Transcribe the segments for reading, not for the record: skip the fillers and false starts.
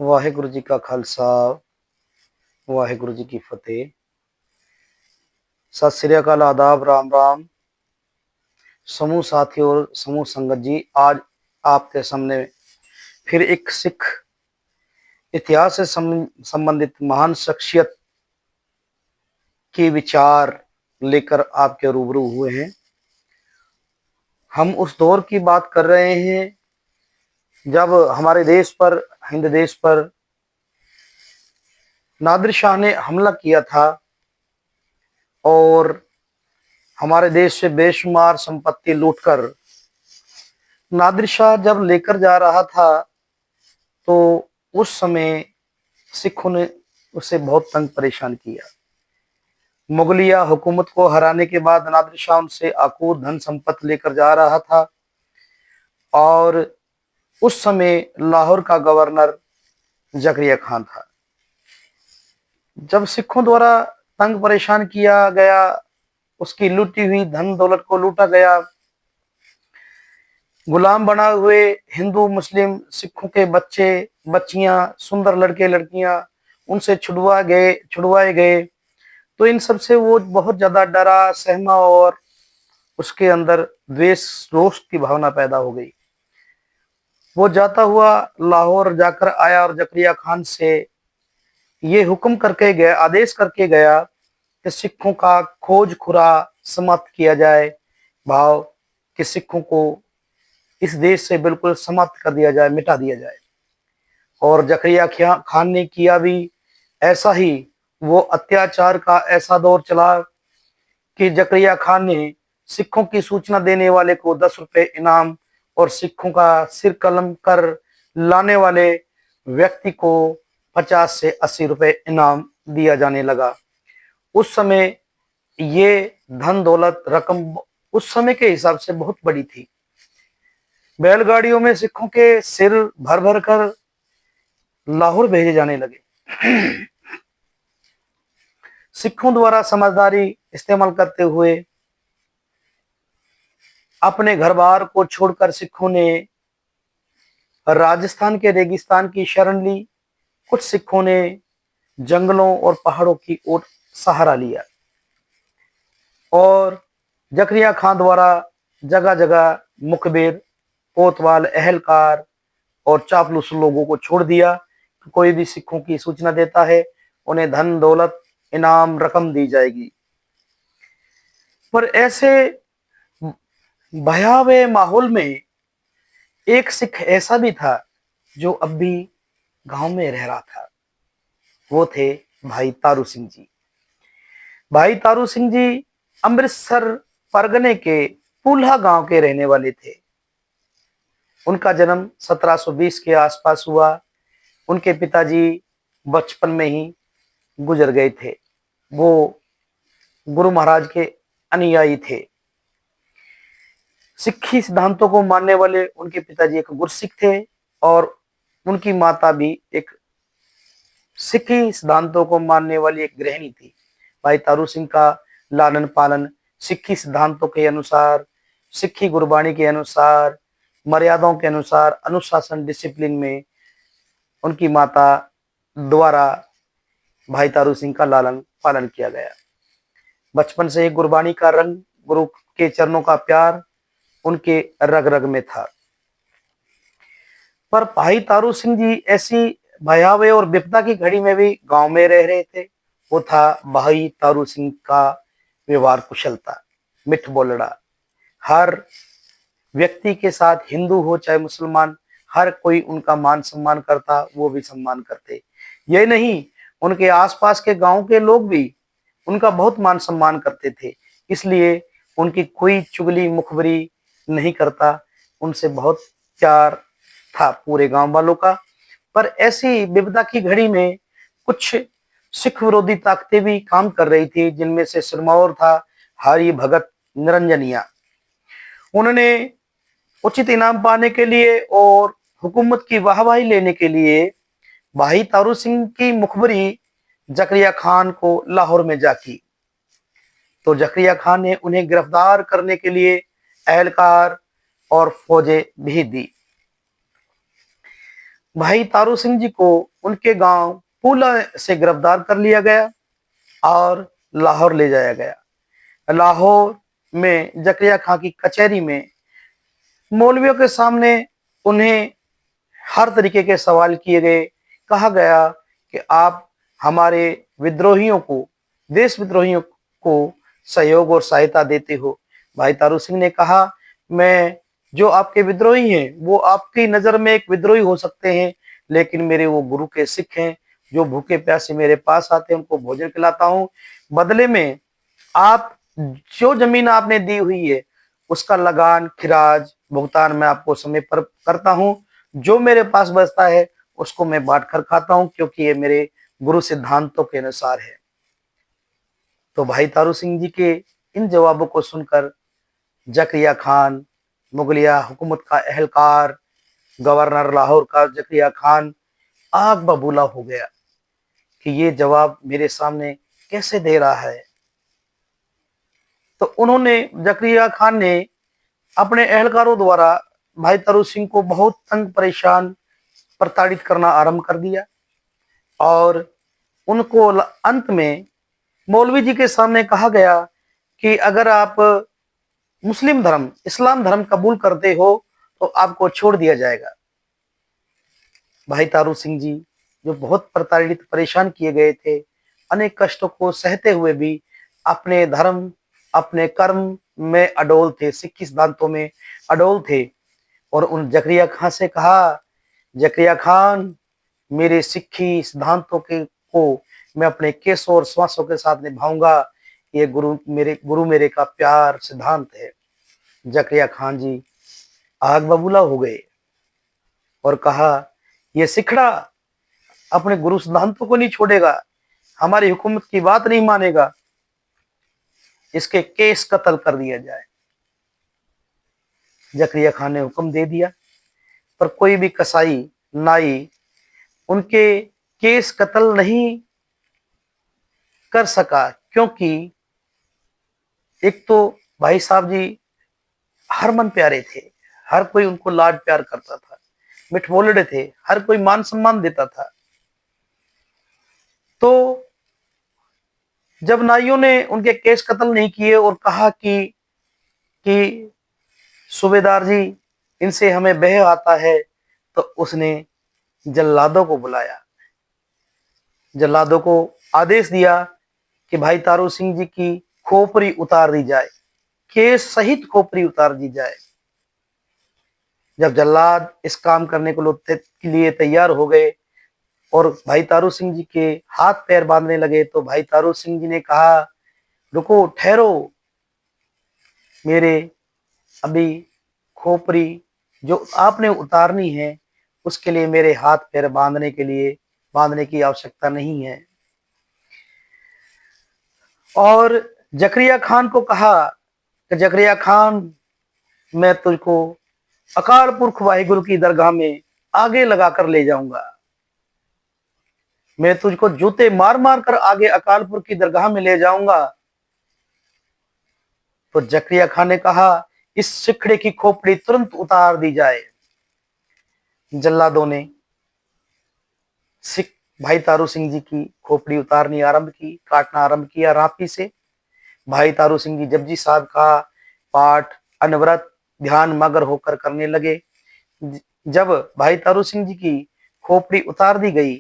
वाहिगुरु जी का खालसा वाहिगुरु जी की फतेह। सत श्री अकाल, आदाब, राम राम। समूह साथी और समूह संगत जी, आज आपके सामने फिर एक सिख इतिहास से संबंधित महान शख्सियत के विचार लेकर आपके रूबरू हुए हैं। हम उस दौर की बात कर रहे हैं जब हमारे देश पर, हिंद देश पर नादिर शाह ने हमला किया था और हमारे देश से बेशुमार संपत्ति लूटकर नादिर शाह जब लेकर जा रहा था, तो उस समय सिखों ने उसे बहुत तंग परेशान किया। मुगलिया हुकूमत को हराने के बाद नादिर शाह उनसे अकूत धन संपत्ति लेकर जा रहा था और उस समय लाहौर का गवर्नर जकरिया खान था। जब सिखों द्वारा तंग परेशान किया गया, उसकी लूटी हुई धन दौलत को लूटा गया, गुलाम बना हुए हिंदू मुस्लिम सिखों के बच्चे बच्चियां, सुंदर लड़के लड़कियां उनसे छुड़वाए गए। तो इन सब से वो बहुत ज्यादा डरा, सहमा और उसके अंदर द्वेष रोष की भावना पैदा हो गई। वो जाता हुआ लाहौर जाकर आया और जकरिया खान से ये हुक्म करके गया, आदेश करके गया कि सिखों का खोज खुरा समाप्त किया जाए, भाव कि सिखों को इस देश से बिल्कुल समाप्त कर दिया जाए, मिटा दिया जाए। और जकरिया खान ने किया भी ऐसा ही। वो अत्याचार का ऐसा दौर चला कि जकरिया खान ने सिखों की सूचना देने वाले को 10 रुपए इनाम और सिखों का सिर कलम कर लाने वाले व्यक्ति को 50 से 80 रुपए इनाम दिया जाने लगा। उस समय ये धन दौलत रकम उस समय के हिसाब से बहुत बड़ी थी। बैलगाड़ियों में सिखों के सिर भर भर कर लाहौर भेजे जाने लगे। सिखों द्वारा समझदारी इस्तेमाल करते हुए अपने घर बार को छोड़कर सिखों ने राजस्थान के रेगिस्तान की शरण ली। कुछ सिखों ने जंगलों और पहाड़ों की ओर सहारा लिया और जकरिया खान द्वारा जगह जगह मुखबिर, कोतवाल, अहलकार और चापलूस लोगों को छोड़ दिया। कोई भी सिखों की सूचना देता है, उन्हें धन दौलत इनाम रकम दी जाएगी। पर ऐसे भयावह माहौल में एक सिख ऐसा भी था जो अब भी गांव में रह रहा था। वो थे भाई तारू सिंह जी। भाई तारू सिंह जी अमृतसर परगने के पुल्हा गांव के रहने वाले थे। उनका जन्म 1720 के आसपास हुआ। उनके पिताजी बचपन में ही गुजर गए थे। वो गुरु महाराज के अनुयायी थे। सिक्खी सिद्धांतों को मानने वाले उनके पिताजी एक गुरसिख थे और उनकी माता भी एक सिक्खी सिद्धांतों को मानने वाली एक गृहिणी थी। भाई तारू सिंह का लालन पालन सिक्खी सिद्धांतों के अनुसार, सिक्खी गुरबाणी के अनुसार, मर्यादाओं के अनुसार, अनुशासन, डिसिप्लिन में उनकी माता द्वारा भाई तारू सिंह का लालन पालन किया गया। बचपन से ही गुरबाणी का रंग, गुरु के चरणों का प्यार उनके रग रग में था। पर भाई तारू सिंह जी ऐसी भयावह और विपदा की घड़ी में भी गांव में रह रहे थे। वो था भाई तारू सिंह का व्यवहार कुशलता, मिठ बोलड़ा। हर व्यक्ति के साथ, हिंदू हो चाहे मुसलमान, हर कोई उनका मान सम्मान करता, वो भी सम्मान करते। ये नहीं, उनके आसपास के गांव के लोग भी उनका बहुत मान सम्मान करते थे। इसलिए उनकी कोई चुगली मुखबरी नहीं करता, उनसे बहुत प्यार था पूरे गांव वालों का। पर ऐसी विपदा की घड़ी में कुछ सिख विरोधी ताकतें भी काम कर रही थी, जिनमें से सिरमौर था हरि भगत निरंजनिया। उन्होंने उचित इनाम पाने के लिए और हुकूमत की वाहवाही लेने के लिए भाई तारू सिंह की मुखबरी जकरिया खान को लाहौर में जा की। तो जकरिया खान ने उन्हें गिरफ्तार करने के लिए एहलकार और फौजें भेज दी। भाई तारू सिंह जी को उनके गांव पूला से गिरफ्तार कर लिया गया और लाहौर ले जाया गया। लाहौर में जकरिया खां की कचहरी में मौलवियों के सामने उन्हें हर तरीके के सवाल किए गए। कहा गया कि आप हमारे विद्रोहियों को, देश विद्रोहियों को सहयोग और सहायता देते हो। भाई तारू सिंह ने कहा, मैं, जो आपके विद्रोही हैं वो आपकी नजर में एक विद्रोही हो सकते हैं, लेकिन मेरे वो गुरु के सिख हैं जो भूखे प्यासे मेरे पास आते हैं, उनको भोजन खिलाता हूँ। बदले में आप जो जमीन आपने दी हुई है उसका लगान खिराज भुगतान मैं आपको समय पर करता हूँ। जो मेरे पास बचता है उसको मैं बांट कर खाता हूँ, क्योंकि ये मेरे गुरु सिद्धांतों के अनुसार है। तो भाई तारू सिंह जी के इन जवाबों को सुनकर जकरिया खान, मुगलिया हुकूमत का एहलकार, गवर्नर लाहौर का जकरिया खान आग बबूला हो गया कि ये जवाब मेरे सामने कैसे दे रहा है। तो उन्होंने, जकरिया खान ने अपने एहलकारों द्वारा भाई तारू सिंह को बहुत तंग परेशान, प्रताड़ित करना आरंभ कर दिया और उनको अंत में मौलवी जी के सामने कहा गया कि अगर आप मुस्लिम धर्म, इस्लाम धर्म कबूल करते हो तो आपको छोड़ दिया जाएगा। भाई तारू सिंह जी जो बहुत प्रताड़ित, परेशान किए गए थे, अनेक कष्टों को सहते हुए भी अपने धर्म, अपने कर्म में अडोल थे, सिक्खी सिद्धांतों में अडोल थे। और उन जकरिया खान से कहा, जकरिया खान, मेरे सिक्खी सिद्धांतों के को मैं अपने केसों और श्वासों के साथ निभाऊंगा। ये गुरु मेरे का प्यार सिद्धांत है। जकरिया खान जी आग बबूला हो गए और कहा, ये सिखड़ा अपने गुरु सिद्धांतों को नहीं छोड़ेगा, हमारी हुकूमत की बात नहीं मानेगा, इसके केस कत्ल कर दिया जाए। जकरिया खान ने हुक्म दे दिया, पर कोई भी कसाई, नाई उनके केस कत्ल नहीं कर सका, क्योंकि एक तो भाई साहब जी हरमन प्यारे थे, हर कोई उनको लाड प्यार करता था, मिठमोलड़े थे, हर कोई मान सम्मान देता था। तो जब नाइयों ने उनके केस कत्ल नहीं किए और कहा कि सूबेदार जी, इनसे हमें बह आता है, तो उसने जल्लादों को बुलाया, जल्लादों को आदेश दिया कि भाई तारू सिंह जी की खोपड़ी उतार दी जाए, केस सहित खोपड़ी उतार दी जाए। जब जल्लाद इस काम करने के लिए तैयार हो गए और भाई तारू सिंह जी के हाथ पैर बांधने लगे, तो भाई तारू सिंह जी ने कहा, रुको, ठहरो, मेरे अभी खोपड़ी जो आपने उतारनी है उसके लिए मेरे हाथ पैर बांधने की आवश्यकता नहीं है। और जकरिया खान को कहा कि जकरिया खान, मैं तुझको अकाल पुरख वाहिगुरु की दरगाह में आगे लगाकर ले जाऊंगा, मैं तुझको जूते मार मार कर आगे अकाल पुरख की दरगाह में ले जाऊंगा। तो जकरिया खान ने कहा, इस सिखड़े की खोपड़ी तुरंत उतार दी जाए। जल्लादों ने सिख भाई तारू सिंह जी की खोपड़ी उतारनी आरंभ की, काटना आरंभ किया रापी से। भाई तारू सिंह जी जपजी साहब का पाठ अनवरत ध्यान मग्न होकर करने लगे। जब भाई तारू सिंह जी की खोपड़ी उतार दी गई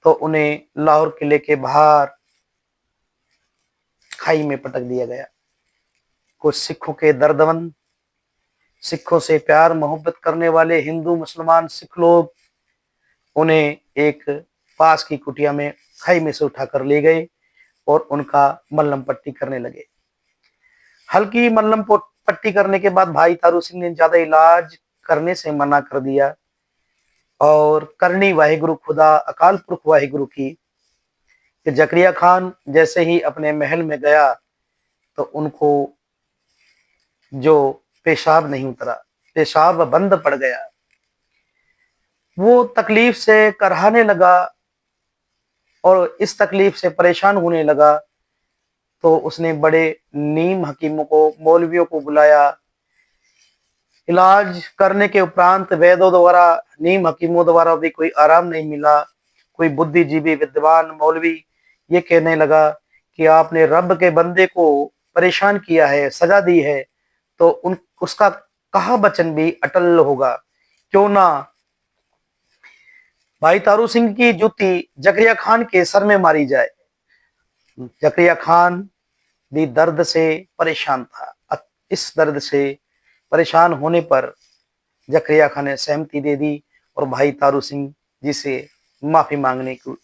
तो उन्हें लाहौर किले के बाहर खाई में पटक दिया गया। कुछ सिखों के दर्दमंद, सिखों से प्यार मोहब्बत करने वाले हिंदू मुसलमान सिख लोग उन्हें एक पास की कुटिया में खाई में से उठाकर ले गए और उनका मल्लम पट्टी करने लगे। हल्की मल्लम पट्टी करने के बाद भाई तारू सिंह ने ज्यादा इलाज करने से मना कर दिया और करनी वाहिगुरु खुदा अकाल पुरख वाहिगुरु की कि जकरिया खान जैसे ही अपने महल में गया तो उनको जो पेशाब नहीं उतरा, पेशाब बंद पड़ गया, वो तकलीफ से करहाने लगा और इस तकलीफ से परेशान होने लगा। तो उसने बड़े नीम हकीमों को, मौलवियों को बुलाया इलाज करने के उपरांत वैद्यों द्वारा, नीम हकीमों द्वारा भी कोई आराम नहीं मिला। कोई बुद्धिजीवी विद्वान मौलवी ये कहने लगा कि आपने रब के बंदे को परेशान किया है, सजा दी है, तो उन उसका कहा वचन भी अटल होगा। क्यों ना भाई तारू सिंह की जूती जकरिया खान के सर में मारी जाए। जकरिया खान भी दर्द से परेशान था। इस दर्द से परेशान होने पर जकरिया खान ने सहमति दे दी और भाई तारू सिंह जी से माफी मांगने को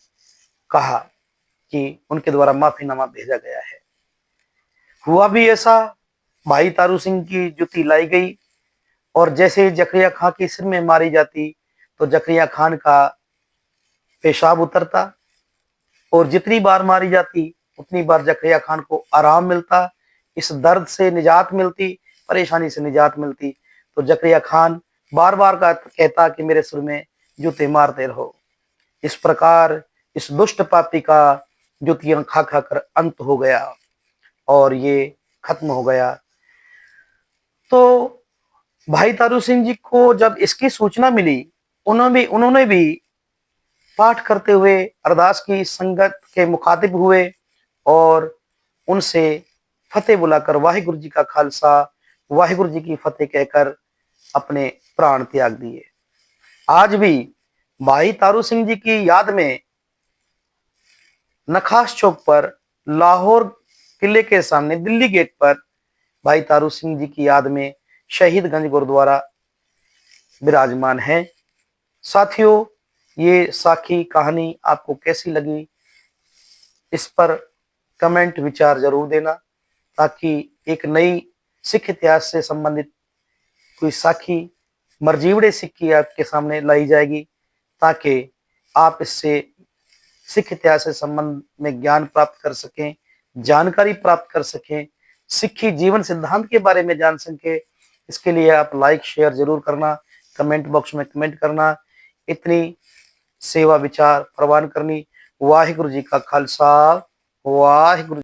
कहा कि उनके द्वारा माफीनामा भेजा गया है। हुआ भी ऐसा, भाई तारू सिंह की जुती लाई गई और जैसे ही जकरिया खान की सिर में मारी जाती तो जकरिया खान का पेशाब उतरता और जितनी बार मारी जाती उतनी बार जकरिया खान को आराम मिलता, इस दर्द से निजात मिलती, परेशानी से निजात मिलती। तो जकरिया खान बार बार का कहता कि मेरे सिर में जूते मारते रहो। इस प्रकार इस दुष्ट पापी का जुतियां खा खा कर अंत हो गया और ये खत्म हो गया। तो भाई तारू सिंह जी को जब इसकी सूचना मिली, उन्होंने भी पाठ करते हुए अरदास की संगत के मुखातिब हुए और उनसे फतेह बुलाकर वाहिगुरु जी का खालसा वाहिगुरु जी की फतेह कहकर अपने प्राण त्याग दिए। आज भी भाई तारू सिंह जी की याद में नखास चौक पर, लाहौर किले के सामने दिल्ली गेट पर भाई तारू सिंह जी की याद में शहीदगंज गुरुद्वारा विराजमान है। साथियों, ये साखी कहानी आपको कैसी लगी, इस पर कमेंट विचार जरूर देना, ताकि एक नई सिख इतिहास से संबंधित कोई साखी मरजीवड़े सिख की आपके सामने लाई जाएगी, ताकि आप इससे सिख इतिहास से संबंध में ज्ञान प्राप्त कर सकें, जानकारी प्राप्त कर सकें, सिखी जीवन सिद्धांत के बारे में जान सकें। इसके लिए आप लाइक शेयर जरूर करना, कमेंट बॉक्स में कमेंट करना। इतनी सेवा विचार प्रवान करनी। वाहिगुरु जी का खालसा, वाहिगुरु